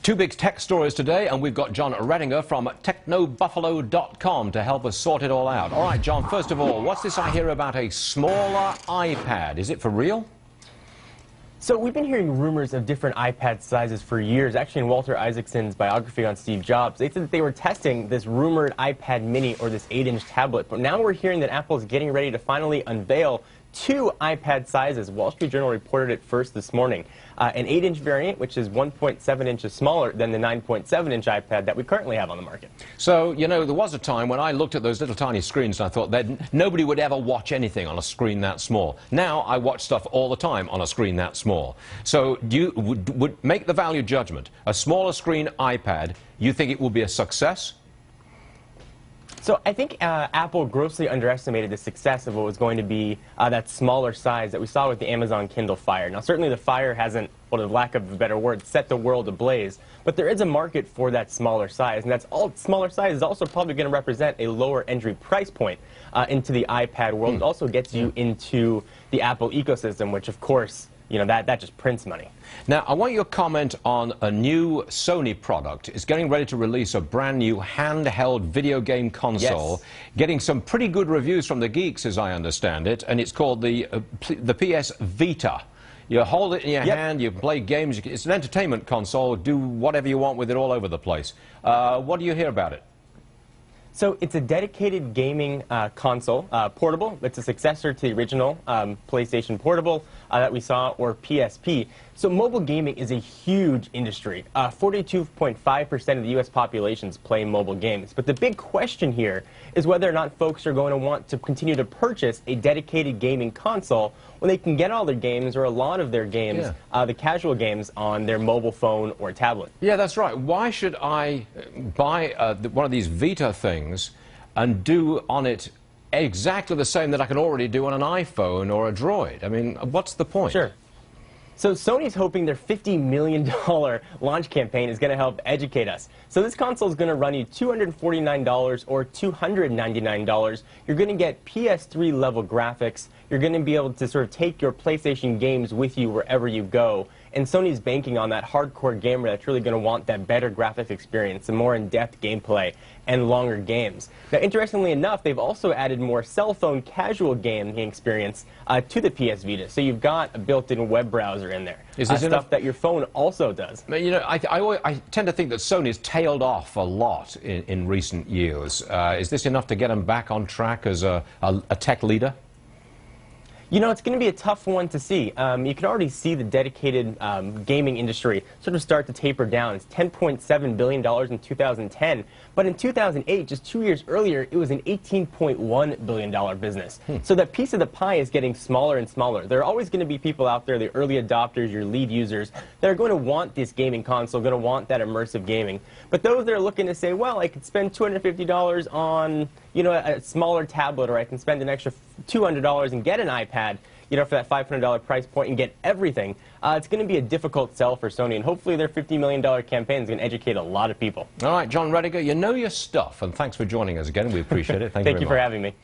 Two big tech stories today, and we've got John Redinger from technobuffalo.com to help us sort it all out. All right, John, first of all, what's this I hear about a smaller iPad? Is it for real? So we've been hearing rumors of different iPad sizes for years. Actually, in Walter Isaacson's biography on Steve Jobs, they said that they were testing this rumored iPad mini, or this 8-inch tablet. But now we're hearing that Apple is getting ready to finally unveil two iPad sizes. Wall Street Journal reported it first this morning. An 8-inch variant, which is 1.7 inches smaller than the 9.7-inch iPad that we currently have on the market. So, you know, there was a time when I looked at those little tiny screens and I thought that nobody would ever watch anything on a screen that small. Now I watch stuff all the time on a screen that small. So would make the value judgment. A smaller screen iPad, you think it will be a success? So I think Apple grossly underestimated the success of what was going to be that smaller size that we saw with the Amazon Kindle Fire. Now, certainly the Fire hasn't, for the lack of a better word, set the world ablaze, but there is a market for that smaller size, and smaller size is also probably going to represent a lower entry price point into the iPad world. It also gets you into the Apple ecosystem, which, of course, you know, that just prints money. Now, I want your comment on a new Sony product. It's getting ready to release a brand new handheld video game console, getting some pretty good reviews from the geeks, as I understand it, and it's called the PS Vita. You hold it in your hand, you play games, it's an entertainment console, do whatever you want with it all over the place. What do you hear about it? So it's a dedicated gaming console, portable. It's a successor to the original PlayStation Portable that we saw, or PSP. So mobile gaming is a huge industry. 42.5% of the U.S. populations play mobile games. But the big question here is whether or not folks are going to want to continue to purchase a dedicated gaming console when they can get all their games, or a lot of their games, the casual games, on their mobile phone or tablet. Yeah, that's right. Why should I buy one of these Vita things and do on it exactly the same that I can already do on an iPhone or a Droid? I mean, what's the point? Sure. So Sony's hoping their $50 million launch campaign is going to help educate us. So this console is going to run you $249 or $299. You're going to get PS3 level graphics. You're going to be able to sort of take your PlayStation games with you wherever you go. And Sony's banking on that hardcore gamer that's really going to want that better graphics experience and more in-depth gameplay and longer games. Now, interestingly enough, they've also added more cell phone casual gaming experience to the PS Vita. So you've got a built-in web browser in there. Is this stuff that your phone also does? You know, I tend to think that Sony's tailed off a lot in recent years. Is this enough to get them back on track as a tech leader? You know, it's going to be a tough one to see. You can already see the dedicated gaming industry sort of start to taper down. It's $10.7 billion in 2010, but in 2008, just 2 years earlier, it was an $18.1 billion business. So that piece of the pie is getting smaller and smaller. There are always going to be people out there, the early adopters, your lead users, that are going to want this gaming console, going to want that immersive gaming. But those that are looking to say, well, I could spend $250 on, you know, a smaller tablet, or I can spend an extra $200 and get an iPad, you know, for that $500 price point and get everything, it's going to be a difficult sell for Sony, and hopefully their $50 million campaign is going to educate a lot of people. All right, John Redinger, you know your stuff, and thanks for joining us again. We appreciate it. Thank you very much. Thank you for having me.